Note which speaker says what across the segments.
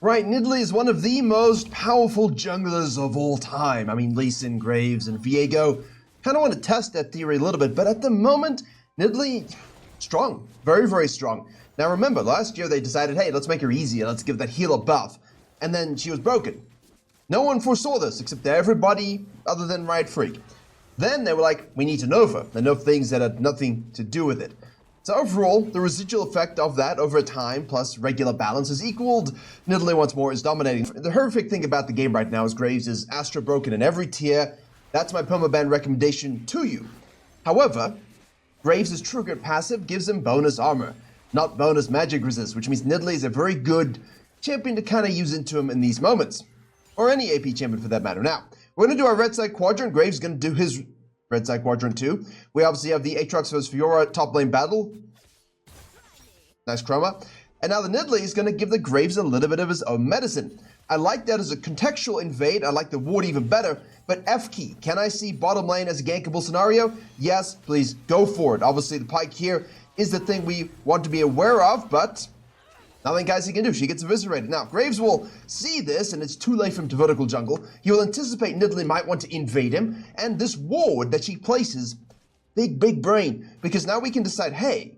Speaker 1: Right, NIDALEE is one of the most powerful junglers of all time. I mean, Lee Sin, Graves, and Virkayu. Kind of want to test that theory a little bit, but at the moment, NIDALEE, strong. Very, very strong. Now remember, last year they decided, hey, let's make her easier. Let's give that healer buff. And then she was broken. No one foresaw this, except everybody other than Riot Freak. Then they were like, we need to nerf her. They nerf things that had nothing to do with it. So overall, the residual effect of that over time plus regular balance is equaled. NIDALEE once more is dominating. The horrific thing about the game right now is Graves is Astra broken in every tier. That's my permaban recommendation to you. However, Graves' trigger passive gives him bonus armor, not bonus magic resist, which means NIDALEE is a very good champion to kind of use into him in these moments. Or any AP champion for that matter. Now, we're going to do our red side quadrant. Graves is going to do his red side quadrant too. We obviously have the Aatrox vs Fiora top lane battle. Nice chroma. And now the NIDALEE is going to give the Graves a little bit of his own medicine. I like that as a contextual invade. I like the ward even better. But F key, can I see bottom lane as a gankable scenario? Yes, please go for it. Obviously the Pyke here is the thing we want to be aware of, but nothing guys he can do. She gets eviscerated. Now, Graves will see this, and it's too late for him to vertical jungle. He will anticipate NIDALEE might want to invade him, and this ward that she places, big brain, because now we can decide, hey,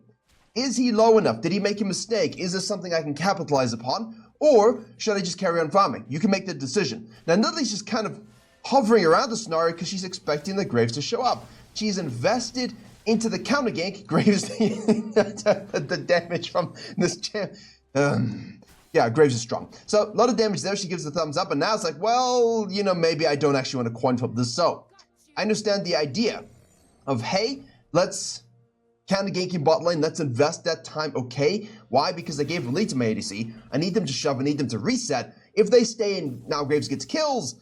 Speaker 1: is he low enough? Did he make a mistake? Is this something I can capitalize upon? Or should I just carry on farming? You can make the decision. Now, NIDALEE's just kind of hovering around the scenario because she's expecting the Graves to show up. She's invested into the counter gank. Graves, the damage from this champ. Yeah, Graves is strong. So a lot of damage there. She gives the thumbs up, and now it's like, well, you know, maybe I don't actually want to coin flip this. So I understand the idea of, hey, let's counter ganking bot lane. Let's invest that time. Okay, why? Because I gave them lead to my ADC. I need them to shove. I need them to reset. If they stay and now Graves gets kills,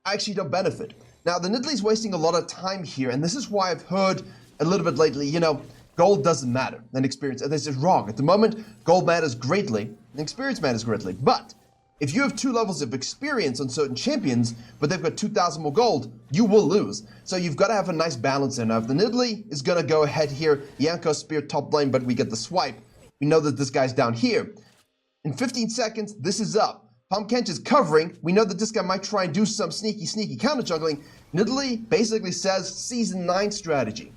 Speaker 1: I actually don't benefit. Now the NIDALEE's wasting a lot of time here, and this is why I've heard a little bit lately, you know, gold doesn't matter than experience. And this is wrong. At the moment, gold matters greatly, and experience matters greatly. But if you have 2 levels of experience on certain champions, but they've got 2,000 more gold, you will lose. So you've got to have a nice balance in. Now, if the NIDALEE is going to go ahead here, Yanko spear top lane, but we get the swipe. We know that this guy's down here. In 15 seconds, this is up. Pumpkinch is covering. We know that this guy might try and do some sneaky counter juggling. NIDALEE basically says season 9 strategy.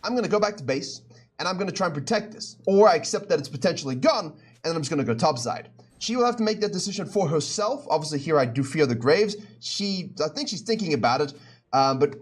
Speaker 1: I'm going to go back to base, and I'm going to try and protect this. Or I accept that it's potentially gone, and then I'm just going to go topside. She will have to make that decision for herself. Obviously, here I do fear the Graves. I think she's thinking about it. But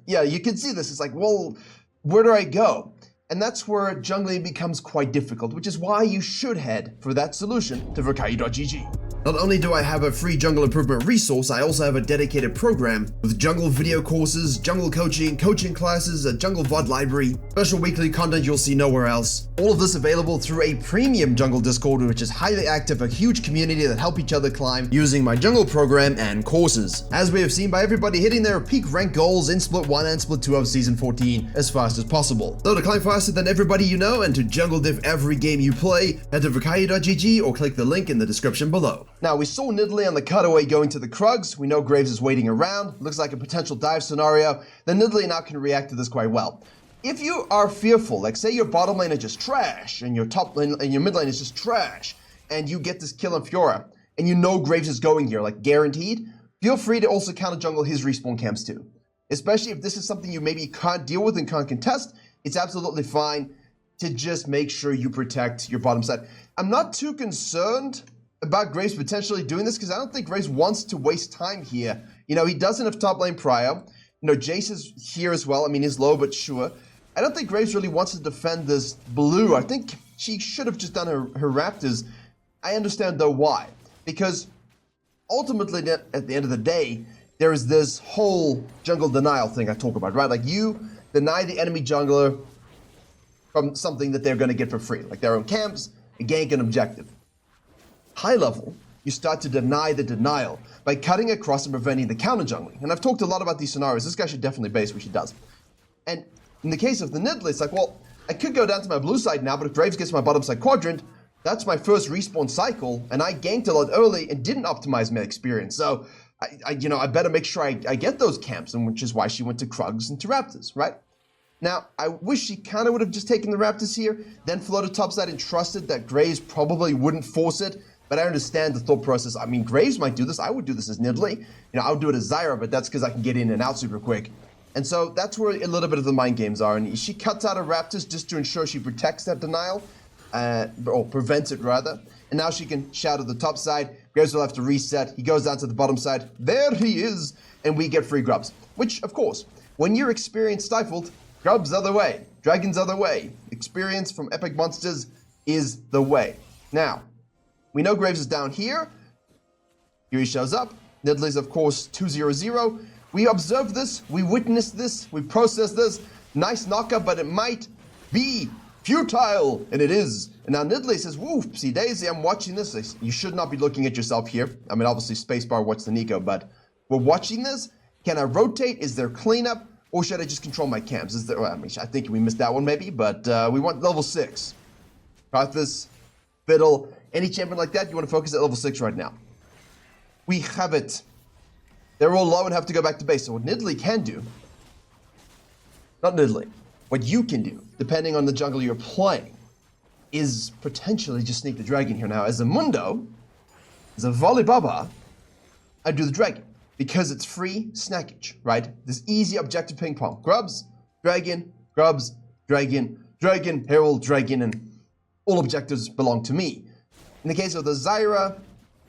Speaker 1: yeah, you can see this. It's like, well, where do I go? And that's where jungling becomes quite difficult, which is why you should head for that solution to Virkayu.gg. Not only do I have a free jungle improvement resource, I also have a dedicated program with jungle video courses, jungle coaching classes, a jungle VOD library, special weekly content you'll see nowhere else. All of this available through a premium jungle Discord, which is highly active, a huge community that help each other climb using my jungle program and courses. As we have seen by everybody hitting their peak rank goals in Split 1 and Split 2 of Season 14 as fast as possible. So to climb faster than everybody you know and to jungle diff every game you play, head to Virkayu.gg or click the link in the description below. Now, we saw NIDALEE on the cutaway going to the Krugs. We know Graves is waiting around. Looks like a potential dive scenario. Then NIDALEE now can react to this quite well. If you are fearful, like say your bottom lane is just trash, and your top lane and your mid lane is just trash, and you get this kill on Fiora, and you know Graves is going here, like guaranteed, feel free to also counter jungle his respawn camps too. Especially if this is something you maybe can't deal with and can't contest, it's absolutely fine to just make sure you protect your bottom side. I'm not too concerned about Graves potentially doing this because I don't think Graves wants to waste time here. You know, he doesn't have top lane prio. You know, Jace is here as well. I mean, he's low, but sure. I don't think Graves really wants to defend this blue. I think she should have just done her Raptors. I understand, though, why. Because ultimately, at the end of the day, there is this whole jungle denial thing I talk about, right? Like, you deny the enemy jungler from something that they're going to get for free, like their own camps, a gank, an objective. High level, you start to deny the denial by cutting across and preventing the counter jungling. And I've talked a lot about these scenarios. This guy should definitely base, which he does. And in the case of the NIDALEE, it's like, well, I could go down to my blue side now, but if Graves gets my bottom side quadrant, that's my first respawn cycle, and I ganked a lot early and didn't optimize my experience. So, I better make sure I get those camps, and which is why she went to Krugs and to Raptors, right? Now, I wish she kind of would have just taken the Raptors here, then floated topside and trusted that Graves probably wouldn't force it. But I understand the thought process. I mean, Graves might do this. I would do this as Nidalee. I would do it as Zyra, but that's because I can get in and out super quick. And so that's where a little bit of the mind games are. And she cuts out her Raptors just to ensure she protects that denial, or prevents it rather. And now she can shout at the top side. Graves will have to reset. He goes down to the bottom side. There he is. And we get free grubs. Which, of course, when your experience stifled, grubs are the way. Dragons are the way. Experience from epic monsters is the way. Now, we know Graves is down here. Here he shows up. Nidalee's, of course, 2-0-0. We observe this. We witness this. We process this. Nice knocker, but it might be futile. And it is. And now Nidalee says, whoopsie daisy, I'm watching this. You should not be looking at yourself here. I mean, obviously, spacebar, what's the Nico? But we're watching this. Can I rotate? Is there cleanup? Or should I just control my camps? Is there, well, I mean, I think we missed that one maybe, but we want level 6. Karthus, Fiddle, any champion like that, you want to focus at level 6 right now. We have it. They're all low and have to go back to base. So what Nidalee can do, not Nidalee, what you can do, depending on the jungle you're playing, is potentially just sneak the dragon here. Now, as a Mundo, as a Volibaba, I do the dragon. Because it's free snackage, right? This easy objective ping pong. Grubs, dragon, herald, dragon, and all objectives belong to me. In the case of the Zyra,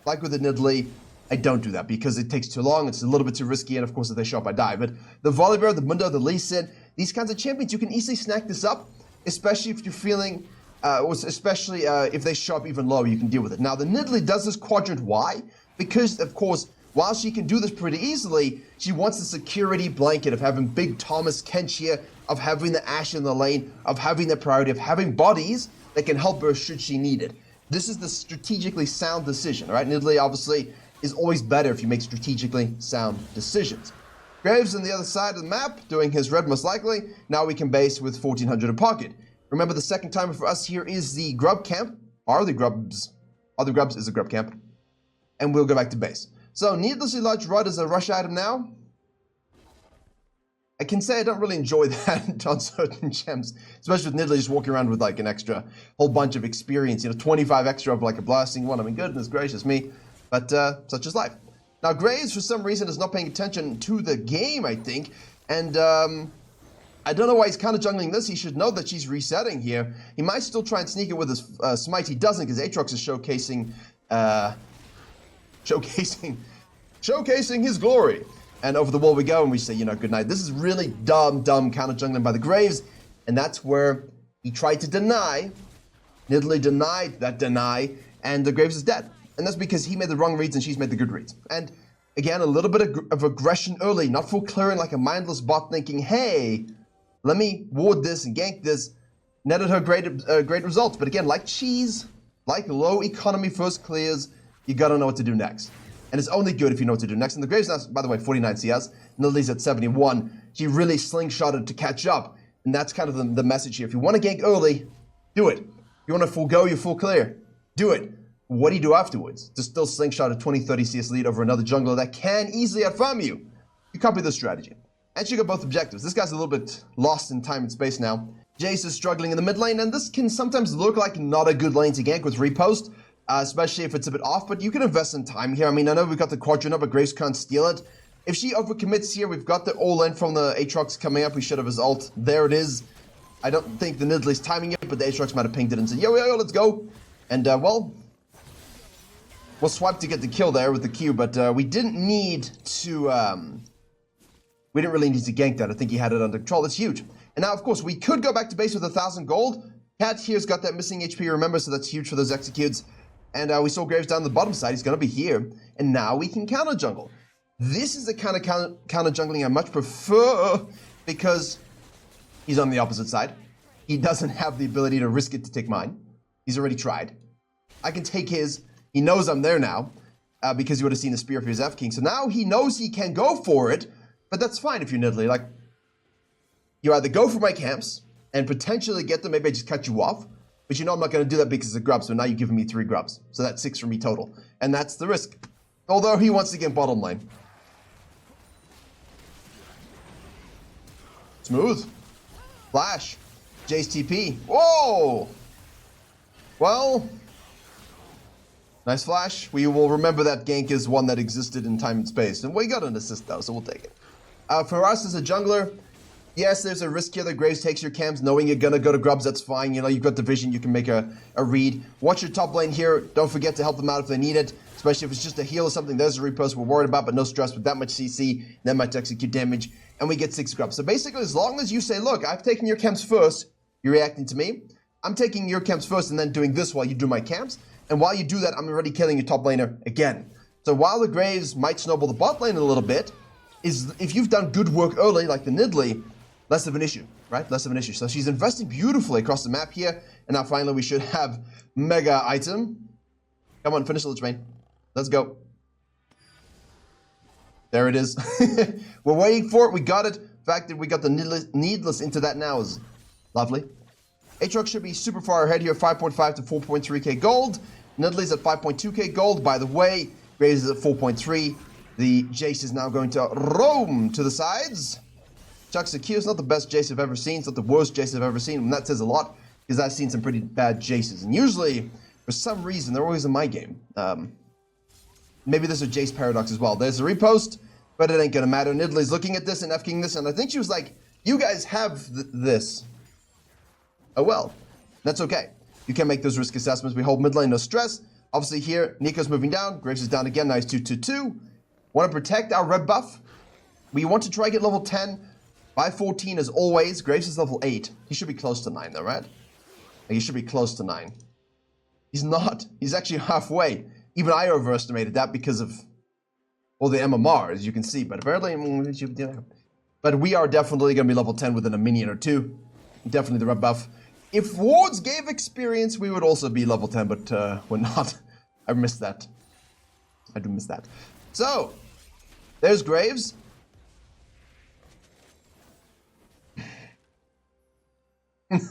Speaker 1: like with the Nidalee, I don't do that because it takes too long, it's a little bit too risky, and of course if they show up, I die. But the Volibear, the Mundo, the Lee Sin, these kinds of champions, you can easily snack this up, especially if you're feeling, especially if they show up even lower, you can deal with it. Now the Nidalee does this quadrant, why? Because, of course, while she can do this pretty easily, she wants the security blanket of having Big Thomas Kench here, of having the Ashe in the lane, of having the priority, of having bodies that can help her should she need it. This is the strategically sound decision, right? Nidalee obviously is always better if you make strategically sound decisions. Graves on the other side of the map, doing his red most likely. Now we can base with 1400 in pocket. Remember, the second timer for us here is the grub camp. Are the grubs is a grub camp. And we'll go back to base. So, needlessly large rod is a rush item now. I can say I don't really enjoy that on certain gems, especially with Nidalee just walking around with like an extra whole bunch of experience, 25 extra of like a blasting one. I mean, goodness gracious me, but such is life. Now, Graves, for some reason, is not paying attention to the game, I think, and I don't know why he's kind of jungling this. He should know that she's resetting here. He might still try and sneak it with his smite. He doesn't, because Aatrox is showcasing his glory. And over the wall we go, and we say, good night. This is really dumb counter jungling by the Graves, and that's where he tried to deny. Nidalee denied that deny, and the Graves is dead. And that's because he made the wrong reads and she's made the good reads. And again, a little bit of aggression early, not full clearing like a mindless bot thinking, hey, let me ward this and gank this. Netted her great results. But again, like cheese, like low economy first clears, you gotta know what to do next. And it's only good if you know what to do next. And the Graves now, by the way, 49 CS. Nidalee's at 71. She really slingshotted to catch up. And that's kind of the message here. If you want to gank early, do it. If you want to full go, you full clear, do it. What do you do afterwards? To still slingshot a 20-30 CS lead over another jungler that can easily outfarm you. You copy this strategy. And she got both objectives. This guy's a little bit lost in time and space now. Jace is struggling in the mid lane, and this can sometimes look like not a good lane to gank with repost. Especially if it's a bit off, but you can invest some time here. I mean, I know we've got the quadrant up, but Graves can't steal it. If she overcommits here, we've got the all-in from the Aatrox coming up. We should have his ult. There it is. I don't think the Nidalee's timing it, but the Aatrox might have pinged it and said, yo, let's go. And, well, we'll swipe to get the kill there with the Q, but we didn't need to, we didn't really need to gank that. I think he had it under control. It's huge. And now, of course, we could go back to base with 1,000 gold. Cat here's got that missing HP, remember, so that's huge for those executes. And we saw Graves down the bottom side. He's going to be here. And now we can counter jungle. This is the kind of counter jungling I much prefer because he's on the opposite side. He doesn't have the ability to risk it to take mine. He's already tried. I can take his. He knows I'm there now because he would have seen the spear for his F-King. So now he knows he can go for it. But that's fine if you're Nidalee. Like, you either go for my camps and potentially get them. Maybe I just cut you off. But you know I'm not going to do that because of grubs, so now you're giving me 3 grubs. So that's 6 for me total. And that's the risk. Although he wants to get bottom lane. Smooth. Flash. Jace TP. Whoa! Well, Nice flash. We will remember that gank is one that existed in time and space. And we got an assist though, so we'll take it. For us as a jungler, yes, there's a risk here that Graves takes your camps, knowing you're gonna go to grubs, that's fine. You know, you've got the vision, you can make a read. Watch your top lane here. Don't forget to help them out if they need it, especially if it's just a heal or something. There's a repost we're worried about, but no stress with that much CC, that much execute damage, and we get 6 grubs. So basically, as long as you say, look, I've taken your camps first, you're reacting to me. I'm taking your camps first and then doing this while you do my camps. And while you do that, I'm already killing your top laner again. So while the Graves might snowball the bot lane a little bit, is if you've done good work early, like the NIDALEE, less of an issue, right? Less of an issue. So she's investing beautifully across the map here. And now finally we should have mega item. Come on, finish the train. Let's go. There it is. We're waiting for it. We got it. The fact that we got the needless into that now is lovely. Aatrox should be super far ahead here, 5.5 to 4.3k gold. NIDALEE's at 5.2k gold. By the way, Graves is at 4.3. The Jace is now going to roam to the sides. Chucks the Q. It's not the best Jace I've ever seen. It's not the worst Jace I've ever seen. And that says a lot, because I've seen some pretty bad Jaces. And usually, for some reason, they're always in my game. Maybe there's a Jace paradox as well. There's a repost, but it ain't going to matter. NIDALEE's looking at this and F-king this. And I think she was like, you guys have this. Oh well, that's okay. You can make those risk assessments. We hold mid lane, no stress. Obviously here, Nico's moving down. Graves is down again. Nice 2-2-2. Want to protect our red buff. We want to try to get level 10 by 14 as always. Graves is level 8. He should be close to 9 though, right? He should be close to 9. He's not. He's actually halfway. Even I overestimated that because of all the MMR, as you can see. But apparently, but we are definitely going to be level 10 within a minion or two. Definitely the red buff. If wards gave experience, we would also be level 10, but we're not. I missed that. I do miss that. So, there's Graves. The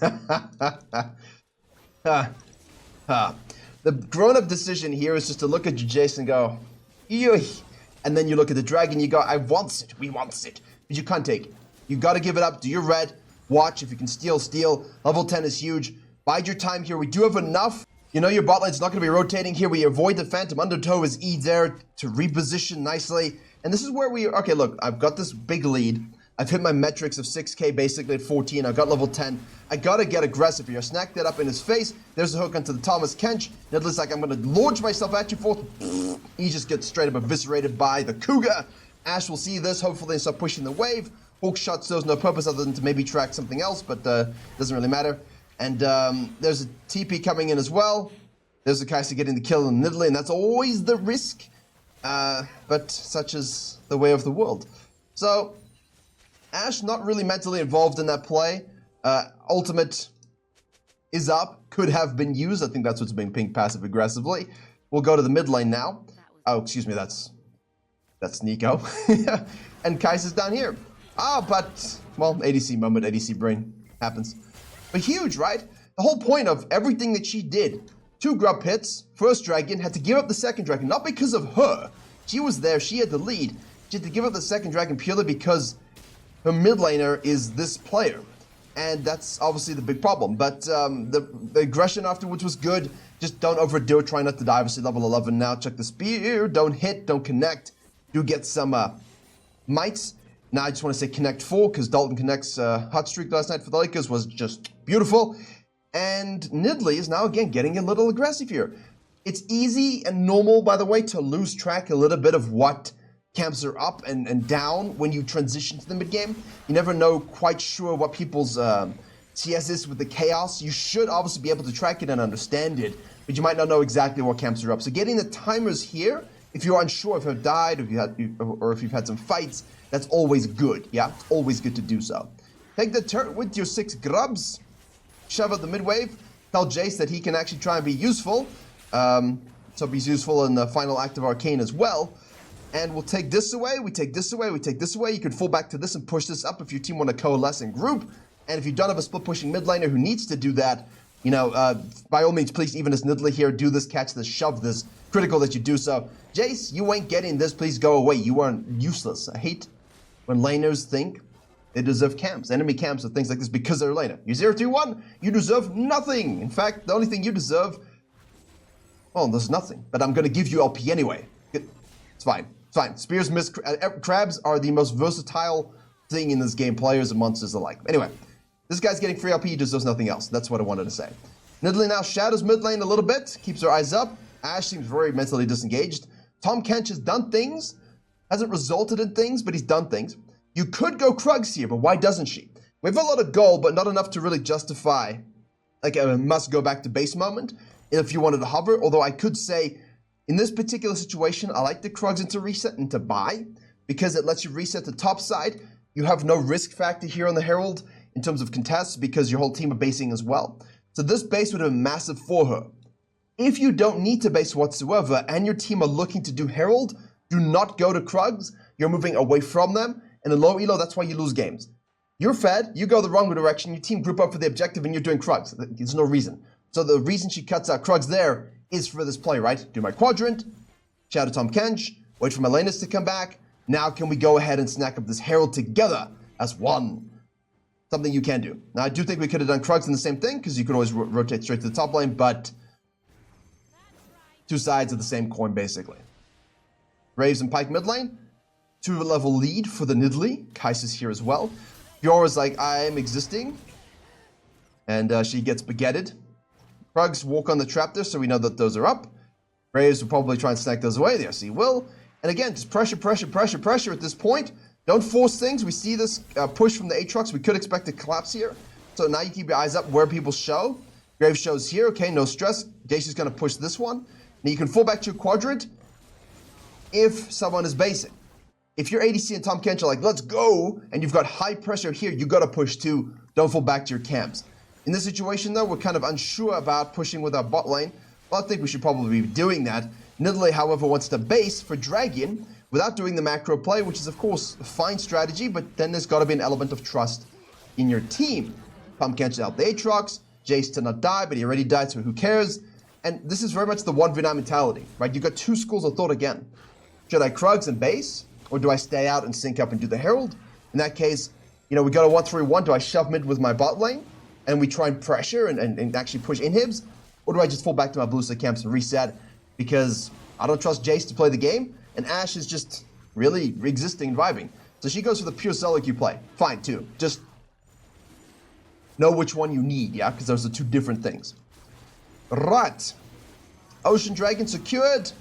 Speaker 1: grown-up decision here is just to look at your Jace and go, Eey. And then you look at the dragon, you go, I wants it, we wants it. But you can't take it. You got to give it up, do your red. Watch, if you can steal, steal. Level 10 is huge. Bide your time here. We do have enough. You know your bot lane's not going to be rotating here. We avoid the Phantom Undertow as E there to reposition nicely. And this is where we... Okay, look, I've got this big lead. I've hit my metrics of 6k basically at 14. I've got level 10. I got to get aggressive here. Snack that up in his face. There's a hook onto the Thomas Kench. It looks like I'm going to launch myself at you forth. He just gets straight up eviscerated by the Cougar. Ash will see this, hopefully, and start pushing the wave. Hook shot serves no purpose other than to maybe track something else, but doesn't really matter. And there's a TP coming in as well. There's the Kai'Sa getting the kill in NIDALEE, and that's always the risk. But such is the way of the world. So, Ash not really mentally involved in that play. Ultimate is up, could have been used. I think that's what's being pinged passive aggressively. We'll go to the mid lane now. Oh, excuse me, that's Nico. And Kai'Sa's down here. But, well, ADC moment, ADC brain. Happens. But huge, right? The whole point of everything that she did. 2 grub hits, first dragon, had to give up the second dragon. Not because of her. She was there, she had the lead. She had to give up the second dragon purely because her mid laner is this player. And that's obviously the big problem. But the aggression afterwards was good. Just don't overdo it, try not to die. Obviously level 11 now. Check the spear, don't hit, don't connect. Do get some mites. Now I just want to say Connect 4, because Dalton Connect's hot streak last night for the Lakers was just beautiful. And NIDALEE is now again getting a little aggressive here. It's easy and normal, by the way, to lose track a little bit of what camps are up and down when you transition to the mid-game. You never know quite sure what people's CS is with the chaos. You should obviously be able to track it and understand it, but you might not know exactly what camps are up. So getting the timers here, if you're unsure if you've died, or if you've had some fights, that's always good, yeah? It's always good to do so. Take the turret with your 6 grubs. Shove out the mid-wave. Tell Jace that he can actually try and be useful. So he's useful in the final act of Arcane as well. And we'll take this away, we take this away, we take this away. You can fall back to this and push this up if your team want to coalesce and group. And if you don't have a split-pushing mid laner who needs to do that, you know, by all means, please, even as NIDALEE here, do this, catch this, shove this. Critical that you do so. Jace, you ain't getting this. Please go away. You are useless. I hate when laners think they deserve camps, enemy camps, or things like this because they're a laner. You 0-3-1, you deserve nothing. In fact, the only thing you deserve, Well, there's nothing, but I'm going to give you LP anyway. It's fine. It's fine. Spears miss. Crabs are the most versatile thing in this game, players and monsters alike. Anyway, this guy's getting free LP, he just does nothing else. That's what I wanted to say. Nidalee now shadows mid lane a little bit, keeps her eyes up. Ashe seems very mentally disengaged. Tahm Kench has done things, hasn't resulted in things, but he's done things. You could go Krugs here, but why doesn't she? We have a lot of gold, but not enough to really justify like a must go back to base moment if you wanted to hover. Although I could say, in this particular situation, I like the Krugs into reset and to buy because it lets you reset the top side. You have no risk factor here on the Herald in terms of contests because your whole team are basing as well. So this base would have been massive for her. If you don't need to base whatsoever and your team are looking to do Herald, do not go to Krugs. You're moving away from them. And in low elo, that's why you lose games. You're fed, you go the wrong direction, your team group up for the objective and you're doing Krugs. There's no reason. So the reason she cuts out Krugs there is for this play, right? Do my quadrant, shadow Tahm Kench, wait for my laners to come back. Now can we go ahead and snack up this Herald together as one? Something you can do. Now I do think we could have done Krugs in the same thing because you could always rotate straight to the top lane, but two sides of the same coin basically. Graves and Pyke mid lane. 2-level lead for the Nidalee. Kai'Sa's here as well. Fiora's like, I'm existing. And she gets baguetted. Krugs walk on the trap there, so we know that those are up. Graves will probably try and snack those away. There, see, will. And again, just pressure, pressure, pressure, pressure at this point. Don't force things. We see this push from the Aatrox. We could expect a collapse here. So now you keep your eyes up where people show. Graves shows here. Okay, no stress. Jason's going to push this one. Now you can fall back to your quadrant if someone is basing. If your ADC and Tahm Kench are like, let's go, and you've got high pressure here, you got to push too. Don't fall back to your camps. In this situation, though, we're kind of unsure about pushing with our bot lane. Well, I think we should probably be doing that. Nidalee, however, wants to base for Dragon without doing the macro play, which is, of course, a fine strategy, but then there's got to be an element of trust in your team. Tahm Kench out the Aatrox, Jace to not die, but he already died, so who cares? And this is very much the 1v9 mentality, right? You've got two schools of thought again. Should I Krugs and base? Or do I stay out and sync up and do the Herald? In that case, you know, we got a 1-3-1. Do I shove mid with my bot lane and we try and pressure and actually push inhibs? Or do I just fall back to my blue side camps and reset because I don't trust Jace to play the game and Ashe is just really existing and vibing. So she goes for the pure solo queue play. Fine, too. Just know which one you need, yeah? Because those are two different things. Right. Ocean Dragon secured.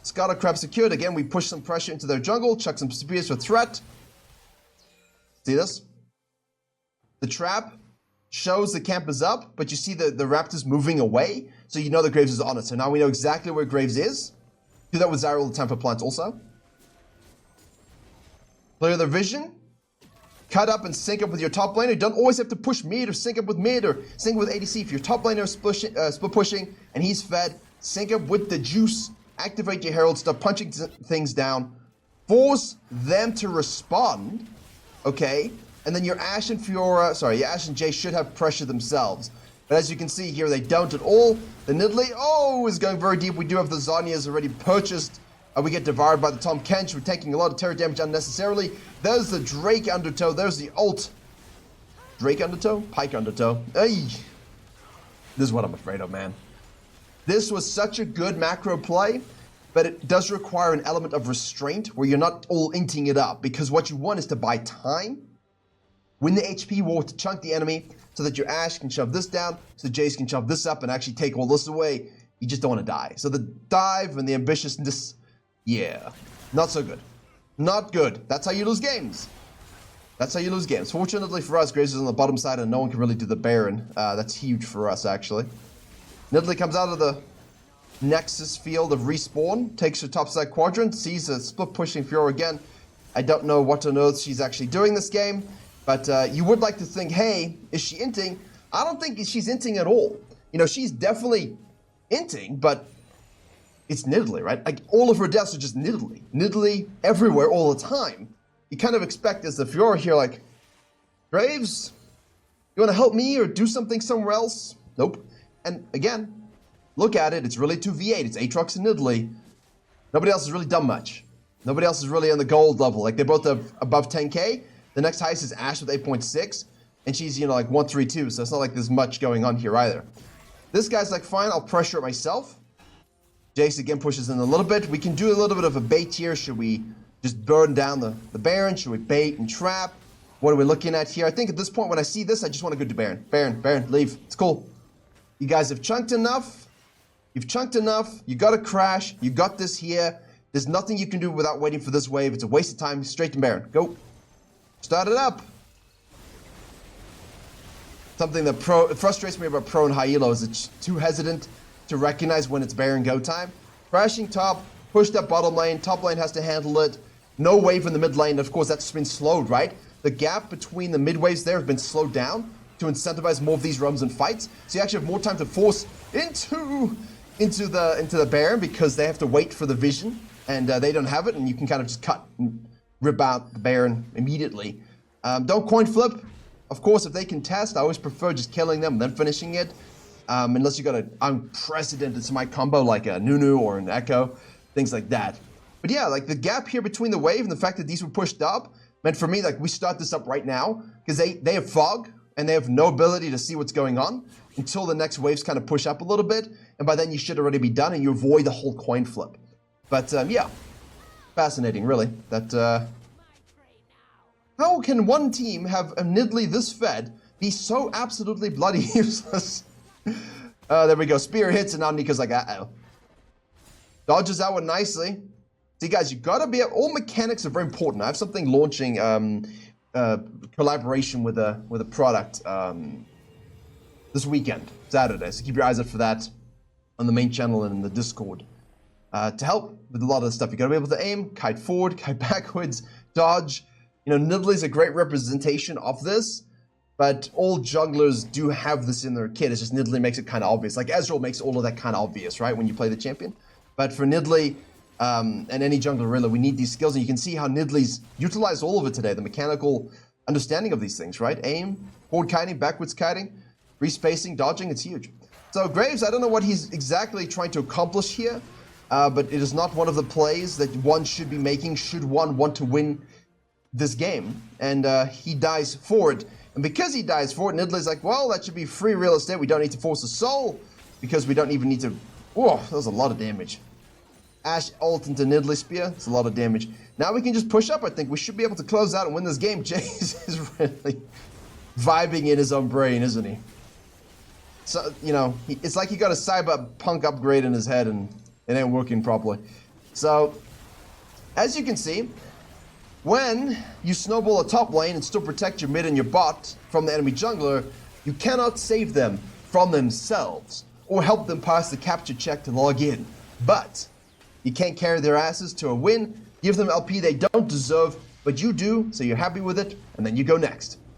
Speaker 1: Scarlet Crab secured. Again, we push some pressure into their jungle, chuck some spears for threat. See this? The trap shows the camp is up, but you see the Raptors moving away, so you know the Graves is on it. So now we know exactly where Graves is. Do that with Zyra all the time for plants also. Clear their vision. Cut up and sync up with your top laner. You don't always have to push mid or sync up with mid or sync with ADC. If your top laner is split pushing and he's fed, sync up with the juice. Activate your Herald, start punching things down, force them to respond, okay? And then your Ashe and your Ashe and Jace should have pressure themselves. But as you can see here, they don't at all. The Nidalee, is going very deep. We do have the Zhonya's already purchased. We get devoured by the Tahm Kench. We're taking a lot of terror damage unnecessarily. There's the Drake Undertow. There's the ult. Drake Undertow? Pyke Undertow. Ay. This is what I'm afraid of, man. This was such a good macro play, but it does require an element of restraint where you're not all inting it up because what you want is to buy time, win the HP war to chunk the enemy so that your Ashe can shove this down, so Jace can shove this up and actually take all this away. You just don't want to die. So the dive and the ambitiousness, yeah, not so good. Not good. That's how you lose games. That's how you lose games. Fortunately for us, Graves is on the bottom side and no one can really do the Baron. That's huge for us, actually. Nidalee comes out of the Nexus field of respawn, takes her topside quadrant, sees a split pushing Fiora again. I don't know what on earth she's actually doing this game, but you would like to think, hey, is she inting? I don't think she's inting at all. You know, she's definitely inting, but it's Nidalee, right? Like, all of her deaths are just Nidalee. Nidalee everywhere all the time. You kind of expect as the Fiora here, like, Graves, you want to help me or do something somewhere else? Nope. And again, look at it. It's really 2v8. It's Aatrox and Nidalee. Nobody else has really done much. Nobody else is really on the gold level. Like, they both have above 10k. The next highest is Ashe with 8.6. And she's, you know, like 132. So it's not like there's much going on here either. This guy's like, fine, I'll pressure it myself. Jace again pushes in a little bit. We can do a little bit of a bait here. Should we just burn down the Baron? Should we bait and trap? What are we looking at here? I think at this point when I see this, I just want to go to Baron. Baron, leave. It's cool. You guys have chunked enough. You've chunked enough. You got to crash. You got this here. There's nothing you can do without waiting for this wave. It's a waste of time. Straight to Baron. Go. Start it up. Something that frustrates me about Pro and High Elo is it's too hesitant to recognize when it's Baron go time. Crashing top, pushed up bottom lane, top lane has to handle it. No wave in the mid lane. Of course, that's been slowed, right? The gap between the mid waves there has been slowed down to incentivize more of these roams and fights. So you actually have more time to force into the Baron because they have to wait for the vision and they don't have it, and you can kind of just cut and rip out the Baron immediately. Don't coin flip. Of course, if they contest, I always prefer just killing them and then finishing it. Unless you got an unprecedented smite combo like a Nunu or an Echo, things like that. But yeah, like the gap here between the wave and the fact that these were pushed up meant for me, like we start this up right now because they have fog and they have no ability to see what's going on until the next waves kind of push up a little bit. And by then you should already be done and you avoid the whole coin flip. But yeah, fascinating really. That how can one team have a Nidalee this fed be so absolutely bloody useless? There we go. Spear hits and now Nika's like, uh-oh. Dodges that one nicely. See, guys, you gotta be... All mechanics are very important. I have something launching collaboration with a product this weekend, Saturday. So keep your eyes out for that on the main channel and in the Discord. To help with a lot of the stuff, you gotta be able to aim, kite forward, kite backwards, dodge. You know, Nidalee's a great representation of this. But all junglers do have this in their kit. It's just Nidalee makes it kind of obvious. Like Ezreal makes all of that kind of obvious, right? When you play the champion. But for Nidalee and any jungler really, we need these skills. And you can see how Nidalee's utilized all of it today. The mechanical understanding of these things, right? Aim, forward kiting, backwards kiting, respacing, dodging. It's huge. So Graves, I don't know what he's exactly trying to accomplish here. But it is not one of the plays that one should be making should one want to win this game. And he dies for it. And because he dies for it, Nidalee's like, well, that should be free real estate. We don't need to force a soul because we don't even need to... Oh, that was a lot of damage. Ashe ult into Nidalee spear. It's a lot of damage. Now we can just push up, I think. We should be able to close out and win this game. Jace is really vibing in his own brain, isn't he? So, you know, it's like he got a cyberpunk upgrade in his head and it ain't working properly. So, as you can see... When you snowball a top lane and still protect your mid and your bot from the enemy jungler, you cannot save them from themselves or help them pass the capture check to log in. But you can't carry their asses to a win, give them LP they don't deserve, but you do, so you're happy with it, and then you go next.